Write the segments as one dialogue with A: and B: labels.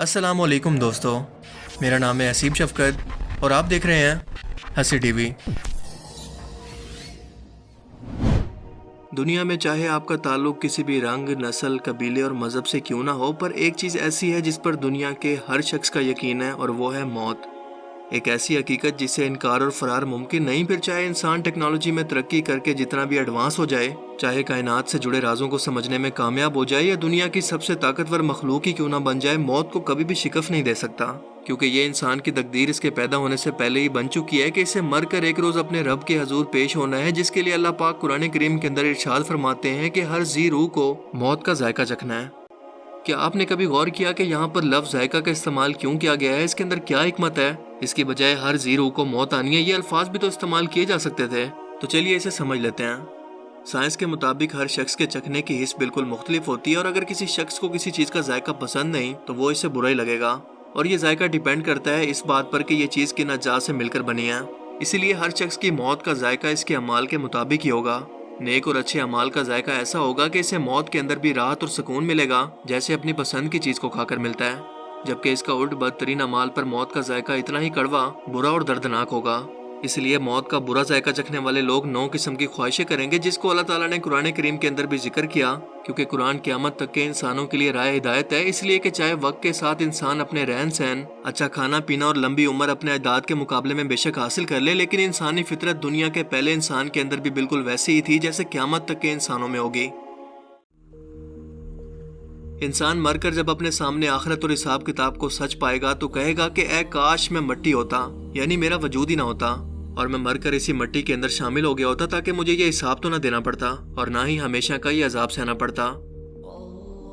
A: السلام علیکم دوستو، میرا نام ہے حسیب شفقت اور آپ دیکھ رہے ہیں ہنسی ٹی وی۔ دنیا میں چاہے آپ کا تعلق کسی بھی رنگ، نسل، قبیلے اور مذہب سے کیوں نہ ہو، پر ایک چیز ایسی ہے جس پر دنیا کے ہر شخص کا یقین ہے، اور وہ ہے موت۔ ایک ایسی حقیقت جس سے انکار اور فرار ممکن نہیں۔ پھر چاہے انسان ٹیکنالوجی میں ترقی کر کے جتنا بھی ایڈوانس ہو جائے، چاہے کائنات سے جڑے رازوں کو سمجھنے میں کامیاب ہو جائے، یا دنیا کی سب سے طاقتور مخلوق ہی کیوں نہ بن جائے، موت کو کبھی بھی شکست نہیں دے سکتا، کیونکہ یہ انسان کی تقدیر اس کے پیدا ہونے سے پہلے ہی بن چکی ہے کہ اسے مر کر ایک روز اپنے رب کے حضور پیش ہونا ہے، جس کے لیے اللہ پاک قرآن کریم کے اندر ارشاد فرماتے ہیں کہ ہر ذی روح کو موت کا ذائقہ چکھنا ہے۔ کیا آپ نے کبھی غور کیا کہ یہاں پر لفظ ذائقہ کا استعمال کیوں کیا گیا ہے؟ اس کے اندر کیا حکمت ہے؟ اس کی بجائے ہر ذی روح کو موت آنی ہے، یہ الفاظ بھی تو استعمال کیے جا سکتے تھے۔ تو چلیے اسے سمجھ لیتے ہیں۔ سائنس کے مطابق ہر شخص کے چکھنے کی حس بالکل مختلف ہوتی ہے، اور اگر کسی شخص کو کسی چیز کا ذائقہ پسند نہیں تو وہ اسے برا ہی لگے گا، اور یہ ذائقہ ڈیپینڈ کرتا ہے اس بات پر کہ یہ چیز کن اجزاء سے مل کر بنی ہے۔ اسی لیے ہر شخص کی موت کا ذائقہ اس کے اعمال کے مطابق ہی ہوگا۔ نیک اور اچھے اعمال کا ذائقہ ایسا ہوگا کہ اسے موت کے اندر بھی راحت اور سکون ملے گا، جیسے اپنی پسند کی چیز کو کھا کر ملتا ہے، جبکہ اس کا الٹ بدترین اعمال پر موت کا ذائقہ اتنا ہی کڑوا، برا اور دردناک ہوگا۔ اس لیے موت کا برا ذائقہ چکھنے والے لوگ 9 قسم کی خواہشیں کریں گے، جس کو اللہ تعالیٰ نے قرآن کریم کے اندر بھی ذکر کیا، کیونکہ قرآن قیامت تک کے انسانوں کے لیے راہ ہدایت ہے۔ اس لیے کہ چاہے وقت کے ساتھ انسان اپنے رہن سہن، اچھا کھانا پینا اور لمبی عمر اپنے اجداد کے مقابلے میں بے شک حاصل کر لے، لیکن انسانی فطرت دنیا کے پہلے انسان کے اندر بھی بالکل ویسی ہی تھی جیسے قیامت تک کے انسانوں میں ہوگی۔ انسان مر کر جب اپنے سامنے آخرت اور حساب کتاب کو سچ پائے گا تو کہے گا کہ اے کاش میں مٹی ہوتا، یعنی میرا وجود ہی نہ ہوتا، اور میں مر کر اسی مٹی کے اندر شامل ہو گیا ہوتا، تاکہ مجھے یہ حساب تو نہ دینا پڑتا اور نہ ہی ہمیشہ کا یہ عذاب سہنا پڑتا۔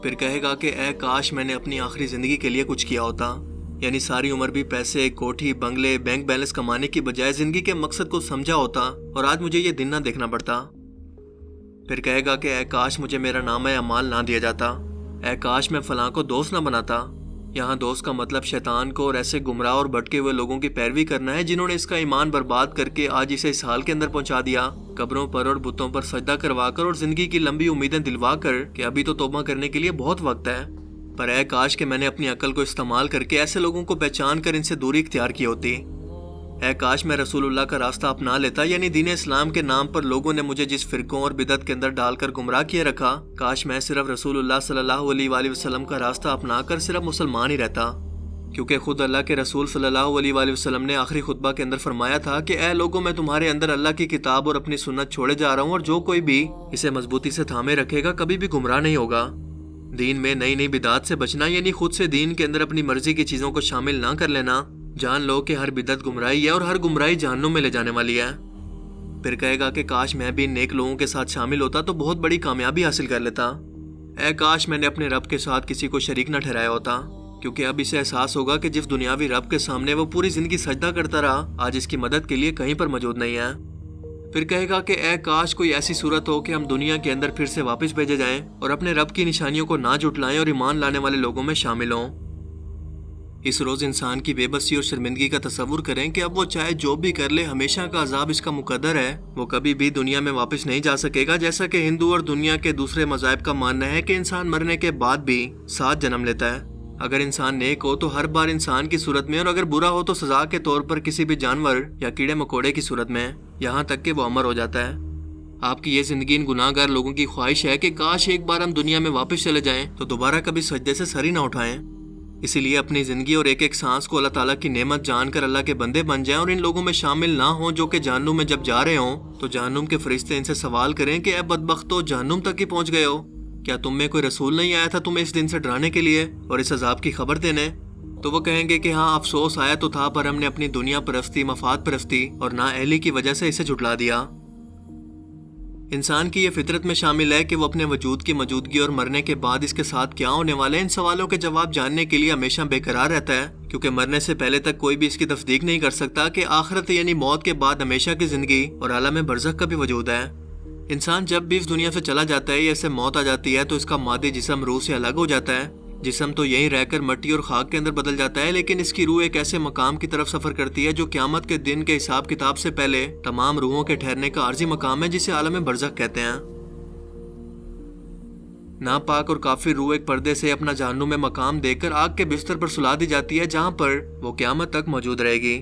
A: پھر کہے گا کہ اے کاش میں نے اپنی آخری زندگی کے لیے کچھ کیا ہوتا، یعنی ساری عمر بھی پیسے، کوٹھی، بنگلے، بینک بیلنس کمانے کی بجائے زندگی کے مقصد کو سمجھا ہوتا، اور آج مجھے یہ دن نہ دیکھنا پڑتا۔ پھر کہے گا کہ اے کاش مجھے میرا نامہ اعمال نہ دیا جاتا، اے کاش میں فلاں کو دوست نہ بناتا۔ یہاں دوست کا مطلب شیطان کو اور ایسے گمراہ اور بھٹکے ہوئے لوگوں کی پیروی کرنا ہے جنہوں نے اس کا ایمان برباد کر کے آج اسے اس حال کے اندر پہنچا دیا، قبروں پر اور بتوں پر سجدہ کروا کر اور زندگی کی لمبی امیدیں دلوا کر کہ ابھی تو توبہ کرنے کے لیے بہت وقت ہے۔ پر اے کاش کہ میں نے اپنی عقل کو استعمال کر کے ایسے لوگوں کو پہچان کر ان سے دوری اختیار کی ہوتی۔ اے کاش میں رسول اللہ کا راستہ اپنا لیتا، یعنی دین اسلام کے نام پر لوگوں نے مجھے جس فرقوں اور بدعت کے اندر ڈال کر گمراہ کیے رکھا، کاش میں صرف رسول اللہ صلی اللہ علیہ وآلہ وسلم کا راستہ اپنا کر صرف مسلمان ہی رہتا، کیونکہ خود اللہ کے رسول صلی اللہ علیہ وآلہ وسلم نے آخری خطبہ کے اندر فرمایا تھا کہ اے لوگوں میں تمہارے اندر اللہ کی کتاب اور اپنی سنت چھوڑے جا رہا ہوں، اور جو کوئی بھی اسے مضبوطی سے تھامے رکھے گا کبھی بھی گمراہ نہیں ہوگا۔ دین میں نئی نئی بدعات سے بچنا، یعنی خود سے دین کے اندر اپنی مرضی کی چیزوں کو شامل نہ کر لینا۔ جان لو کہ ہر بدعت گمراہی ہے اور ہر گمراہی جہنم میں لے جانے والی ہے۔ پھر کہے گا کہ کاش میں بھی نیک لوگوں کے ساتھ شامل ہوتا تو بہت بڑی کامیابی حاصل کر لیتا۔ اے کاش میں نے اپنے رب کے ساتھ کسی کو شریک نہ ٹھہرایا ہوتا، کیونکہ اب اسے احساس ہوگا کہ جس دنیاوی رب کے سامنے وہ پوری زندگی سجدہ کرتا رہا، آج اس کی مدد کے لیے کہیں پر موجود نہیں ہے۔ پھر کہے گا کہ اے کاش کوئی ایسی صورت ہو کہ ہم دنیا کے اندر پھر سے واپس بھیجے جائیں اور اپنے رب کی نشانیوں کو نہ جھٹلائیں اور ایمان لانے والے لوگوں میں شامل ہوں۔ اس روز انسان کی بے بسی اور شرمندگی کا تصور کریں کہ اب وہ چاہے جو بھی کر لے، ہمیشہ کا عذاب اس کا مقدر ہے، وہ کبھی بھی دنیا میں واپس نہیں جا سکے گا، جیسا کہ ہندو اور دنیا کے دوسرے مذاہب کا ماننا ہے کہ انسان مرنے کے بعد بھی 7 جنم لیتا ہے۔ اگر انسان نیک ہو تو ہر بار انسان کی صورت میں، اور اگر برا ہو تو سزا کے طور پر کسی بھی جانور یا کیڑے مکوڑے کی صورت میں، یہاں تک کہ وہ امر ہو جاتا ہے۔ آپ کی یہ زندگی ان گناہ گار لوگوں کی خواہش ہے کہ کاش ایک بار ہم دنیا میں واپس چلے جائیں تو دوبارہ کبھی سجدے سے سر ہی نہ اٹھائیں۔ اسی لیے اپنی زندگی اور ایک ایک سانس کو اللہ تعالیٰ کی نعمت جان کر اللہ کے بندے بن جائیں، اور ان لوگوں میں شامل نہ ہوں جو کہ جہنم میں جب جا رہے ہوں تو جہنم کے فرشتے ان سے سوال کریں کہ اے بدبختو، جہنم تک ہی پہنچ گئے ہو، کیا تم میں کوئی رسول نہیں آیا تھا تمہیں اس دن سے ڈرانے کے لیے اور اس عذاب کی خبر دینے؟ تو وہ کہیں گے کہ ہاں، افسوس آیا تو تھا، پر ہم نے اپنی دنیا پرستی، مفاد پرستی اور نااہلی کی وجہ سے اسے جھٹلا دیا۔ انسان کی یہ فطرت میں شامل ہے کہ وہ اپنے وجود کی موجودگی اور مرنے کے بعد اس کے ساتھ کیا ہونے والے ان سوالوں کے جواب جاننے کے لیے ہمیشہ بے قرار رہتا ہے، کیونکہ مرنے سے پہلے تک کوئی بھی اس کی تصدیق نہیں کر سکتا کہ آخرت یعنی موت کے بعد ہمیشہ کی زندگی اور عالم برزخ کا بھی وجود ہے۔ انسان جب بھی اس دنیا سے چلا جاتا ہے یا اسے موت آ جاتی ہے تو اس کا مادی جسم روح سے الگ ہو جاتا ہے۔ جسم تو یہیں رہ کر مٹی اور خاک کے اندر بدل جاتا ہے، لیکن اس کی روح ایک ایسے مقام کی طرف سفر کرتی ہے جو قیامت کے دن کے حساب کتاب سے پہلے تمام روحوں کے ٹھہرنے کا عارضی مقام ہے، جسے عالم برزخ کہتے ہیں۔ ناپاک اور کافر روح ایک پردے سے اپنا جہنم میں مقام دے کر آگ کے بستر پر سلا دی جاتی ہے جہاں پر وہ قیامت تک موجود رہے گی،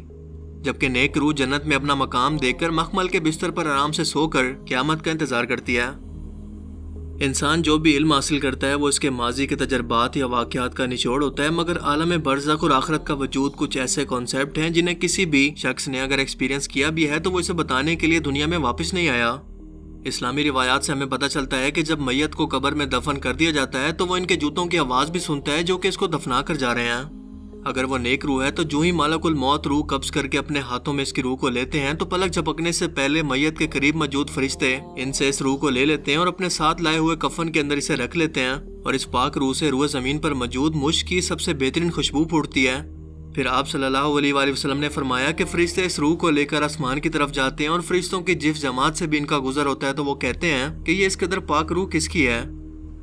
A: جبکہ نیک روح جنت میں اپنا مقام دے کر مخمل کے بستر پر آرام سے سو کر قیامت کا انتظار کرتی ہے۔ انسان جو بھی علم حاصل کرتا ہے وہ اس کے ماضی کے تجربات یا واقعات کا نچوڑ ہوتا ہے، مگر عالم برزخ اور آخرت کا وجود کچھ ایسے کانسیپٹ ہیں جنہیں کسی بھی شخص نے اگر ایکسپیرینس کیا بھی ہے تو وہ اسے بتانے کے لیے دنیا میں واپس نہیں آیا۔ اسلامی روایات سے ہمیں پتہ چلتا ہے کہ جب میت کو قبر میں دفن کر دیا جاتا ہے تو وہ ان کے جوتوں کی آواز بھی سنتا ہے جو کہ اس کو دفنا کر جا رہے ہیں۔ اگر وہ نیک روح ہے تو جو ہی ملک الموت روح قبض کر کے اپنے ہاتھوں میں اس کی روح کو لیتے ہیں تو پلک جھپکنے سے پہلے میت کے قریب موجود فرشتے ان سے اس روح کو لے لیتے ہیں اور اپنے ساتھ لائے ہوئے کفن کے اندر اسے رکھ لیتے ہیں، اور اس پاک روح سے روح زمین پر موجود مشک کی سب سے بہترین خوشبو پھوٹتی ہے۔ پھر آپ صلی اللہ علیہ وآلہ وسلم نے فرمایا کہ فرشتے اس روح کو لے کر آسمان کی طرف جاتے ہیں، اور فرشتوں کی جس جماعت سے بھی ان کا گزر ہوتا ہے تو وہ کہتے ہیں کہ یہ اس قدر پاک روح کس کی ہے؟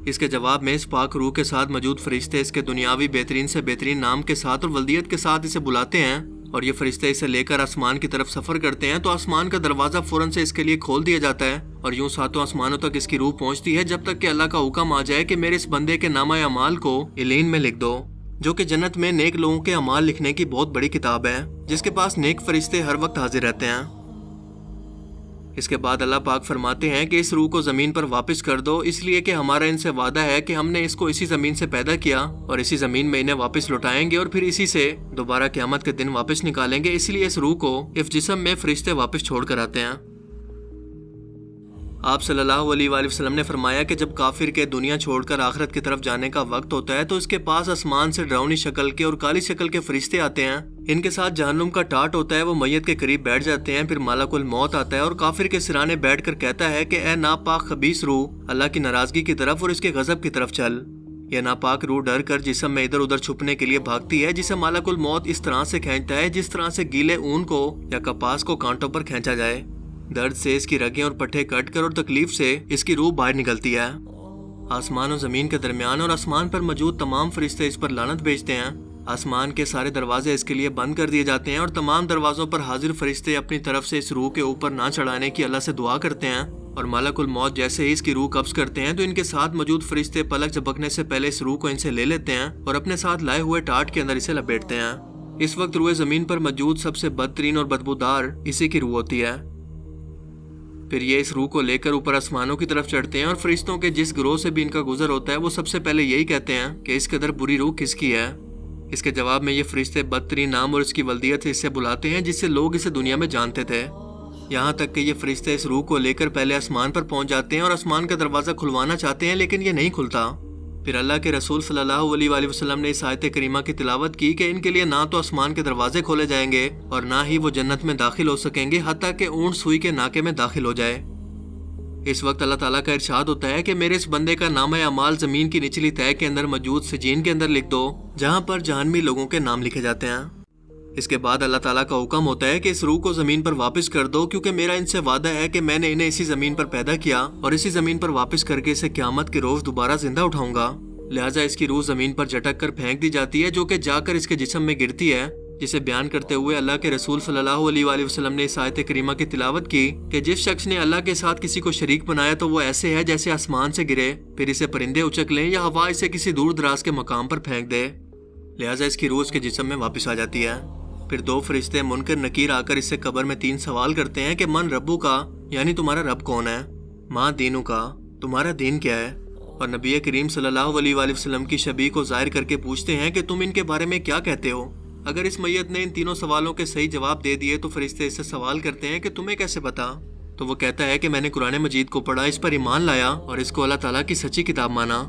A: اس کے جواب میں اس پاک روح کے ساتھ موجود فرشتے اس کے دنیاوی بہترین سے بہترین نام کے ساتھ اور ولدیت کے ساتھ اسے بلاتے ہیں، اور یہ فرشتے اسے لے کر آسمان کی طرف سفر کرتے ہیں تو آسمان کا دروازہ فوراً سے اس کے لیے کھول دیا جاتا ہے، اور یوں ساتوں آسمانوں تک اس کی روح پہنچتی ہے جب تک کہ اللہ کا حکم آ جائے کہ میرے اس بندے کے نامہ اعمال کو علین میں لکھ دو، جو کہ جنت میں نیک لوگوں کے اعمال لکھنے کی بہت بڑی کتاب ہے جس کے پاس نیک فرشتے ہر وقت حاضر رہتے ہیں۔ اس کے بعد اللہ پاک فرماتے ہیں کہ اس روح کو زمین پر واپس کر دو، اس لیے کہ ہمارا ان سے وعدہ ہے کہ ہم نے اس کو اسی زمین سے پیدا کیا اور اسی زمین میں انہیں واپس لوٹائیں گے اور پھر اسی سے دوبارہ قیامت کے دن واپس نکالیں گے، اس لیے اس روح کو اس جسم میں فرشتے واپس چھوڑ کر آتے ہیں۔ آپ صلی اللہ علیہ وآلہ وسلم نے فرمایا کہ جب کافر کے دنیا چھوڑ کر آخرت کی طرف جانے کا وقت ہوتا ہے تو اس کے پاس آسمان سے ڈراؤنی شکل کے اور کالی شکل کے فرشتے آتے ہیں، ان کے ساتھ جہنم کا ٹاٹ ہوتا ہے، وہ میت کے قریب بیٹھ جاتے ہیں، پھر ملک الموت آتا ہے اور کافر کے سرانے بیٹھ کر کہتا ہے کہ اے ناپاک خبیث روح، اللہ کی ناراضگی کی طرف اور اس کے غضب کی طرف چل۔ یہ ناپاک روح ڈر کر جسم میں ادھر ادھر چھپنے کے لیے بھاگتی ہے، جسے ملک الموت اس طرح سے کھینچتا ہے جس طرح سے گیلے اون کو یا کپاس کو کانٹوں پر کھینچا جائے۔ درد سے اس کی رگیں اور پٹھے کٹ کر اور تکلیف سے اس کی روح باہر نکلتی ہے۔ آسمان و زمین کے درمیان اور آسمان پر موجود تمام فرشتے اس پر لعنت بھیجتے ہیں، آسمان کے سارے دروازے اس کے لیے بند کر دیے جاتے ہیں اور تمام دروازوں پر حاضر فرشتے اپنی طرف سے اس روح کے اوپر نہ چڑھانے کی اللہ سے دعا کرتے ہیں، اور ملک الموت جیسے ہی اس کی روح قبض کرتے ہیں تو ان کے ساتھ موجود فرشتے پلک جھپکنے سے پہلے اس روح کو ان سے لے لیتے ہیں اور اپنے ساتھ لائے ہوئے ٹاٹ کے اندر اسے لپیٹتے ہیں۔ اس وقت روح زمین پر موجود سب سے بدترین اور بدبودار اسی کی روح ہوتی ہے۔ پھر یہ اس روح کو لے کر اوپر آسمانوں کی طرف چڑھتے ہیں اور فرشتوں کے جس گروہ سے بھی ان کا گزر ہوتا ہے وہ سب سے پہلے یہی کہتے ہیں کہ اس قدر بری روح کس کی ہے۔ اس کے جواب میں یہ فرشتے بدترین نام اور اس کی ولدیت سے اسے بلاتے ہیں جس سے لوگ اسے دنیا میں جانتے تھے، یہاں تک کہ یہ فرشتے اس روح کو لے کر پہلے آسمان پر پہنچ جاتے ہیں اور آسمان کا دروازہ کھلوانا چاہتے ہیں لیکن یہ نہیں کھلتا۔ پھر اللہ کے رسول صلی اللہ علیہ وآلہ وسلم نے اس آیت کریمہ کی تلاوت کی کہ ان کے لیے نہ تو آسمان کے دروازے کھولے جائیں گے اور نہ ہی وہ جنت میں داخل ہو سکیں گے حتیٰ کہ اونٹ سوئی کے ناکے میں داخل ہو جائے۔ اس وقت اللہ تعالیٰ کا ارشاد ہوتا ہے کہ میرے اس بندے کا نامہ اعمال زمین کی نچلی تہہ کے اندر موجود سجین کے اندر لکھ دو جہاں پر جہنمی لوگوں کے نام لکھے جاتے ہیں۔ اس کے بعد اللہ تعالیٰ کا حکم ہوتا ہے کہ اس روح کو زمین پر واپس کر دو کیونکہ میرا ان سے وعدہ ہے کہ میں نے انہیں اسی زمین پر پیدا کیا اور اسی زمین پر واپس کر کے اسے قیامت کے روز دوبارہ زندہ اٹھاؤں گا، لہٰذا اس کی روح زمین پر جھٹک کر پھینک دی جاتی ہے جو کہ جا کر اس کے جسم میں گرتی ہے، جسے بیان کرتے ہوئے اللہ کے رسول صلی اللہ علیہ وآلہ وسلم نے اس آیت کریمہ کی تلاوت کی کہ جس شخص نے اللہ کے ساتھ کسی کو شریک بنایا تو وہ ایسے ہے جیسے آسمان سے گرے پھر اسے پرندے اچک لیں یا ہوا اسے کسی دور دراز کے مقام پر پھینک دے، لہٰذا اس کی روح اس کے جسم میں واپس آ جاتی ہے۔ پھر دو فرشتے منکر نکیر آ کر اس سے قبر میں 3 سوال کرتے ہیں کہ من ربو کا، یعنی تمہارا رب کون ہے، ماں دینو کا، تمہارا دین کیا ہے، اور نبی کریم صلی اللہ علیہ وآلہ وسلم کی شبیہ کو ظاہر کر کے پوچھتے ہیں کہ تم ان کے بارے میں کیا کہتے ہو۔ اگر اس میت نے ان تینوں سوالوں کے صحیح جواب دے دیے تو فرشتے اس سے سوال کرتے ہیں کہ تمہیں کیسے پتا، تو وہ کہتا ہے کہ میں نے قرآن مجید کو پڑھا، اس پر ایمان لایا اور اس کو اللہ تعالیٰ کی سچی کتاب مانا۔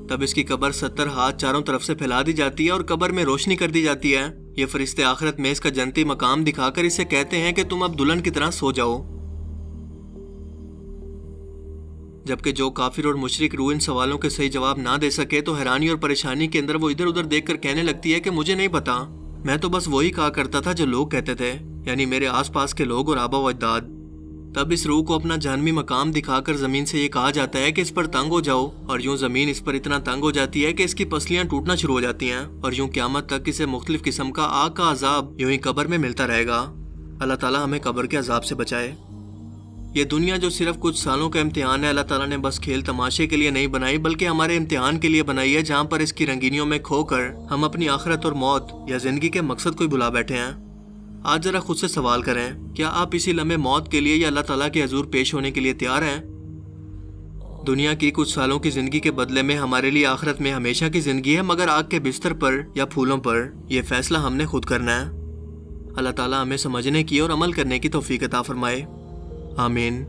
A: تب اس کی قبر 70 ہاتھ چاروں طرف سے پھیلا دی جاتی ہے اور قبر میں روشنی کر دی جاتی ہے۔ یہ فرشتے آخرت میں اس کا جنتی مقام دکھا کر اسے کہتے ہیں کہ تم اب دلہن کی طرح سو جاؤ، جبکہ جو کافر اور مشرک روح ان سوالوں کے صحیح جواب نہ دے سکے تو حیرانی اور پریشانی کے اندر وہ ادھر ادھر دیکھ کر کہنے لگتی ہے کہ مجھے نہیں پتا، میں تو بس وہی کہا کرتا تھا جو لوگ کہتے تھے، یعنی میرے آس پاس کے لوگ اور آبا و اجداد۔ تب اس روح کو اپنا جہنمی مقام دکھا کر زمین سے یہ کہا جاتا ہے کہ اس پر تنگ ہو جاؤ، اور یوں زمین اس پر اتنا تنگ ہو جاتی ہے کہ اس کی پسلیاں ٹوٹنا شروع ہو جاتی ہیں، اور یوں قیامت تک اسے مختلف قسم کا آگ کا عذاب یوں ہی قبر میں ملتا رہے گا۔ اللہ تعالیٰ ہمیں قبر کے عذاب سے بچائے۔ یہ دنیا جو صرف کچھ سالوں کا امتحان ہے، اللہ تعالیٰ نے بس کھیل تماشے کے لیے نہیں بنائی بلکہ ہمارے امتحان کے لیے بنائی ہے، جہاں پر اس کی رنگینیوں میں کھو کر ہم اپنی آخرت اور موت یا زندگی کے مقصد کو ہی بھلا بیٹھے ہیں۔ آج ذرا خود سے سوال کریں، کیا آپ اسی لمحے موت کے لیے یا اللہ تعالیٰ کے حضور پیش ہونے کے لیے تیار ہیں؟ دنیا کی کچھ سالوں کی زندگی کے بدلے میں ہمارے لیے آخرت میں ہمیشہ کی زندگی ہے، مگر آگ کے بستر پر یا پھولوں پر یہ فیصلہ ہم نے خود کرنا ہے۔ اللہ تعالیٰ ہمیں سمجھنے کی اور عمل کرنے کی توفیق عطا فرمائے، آمین۔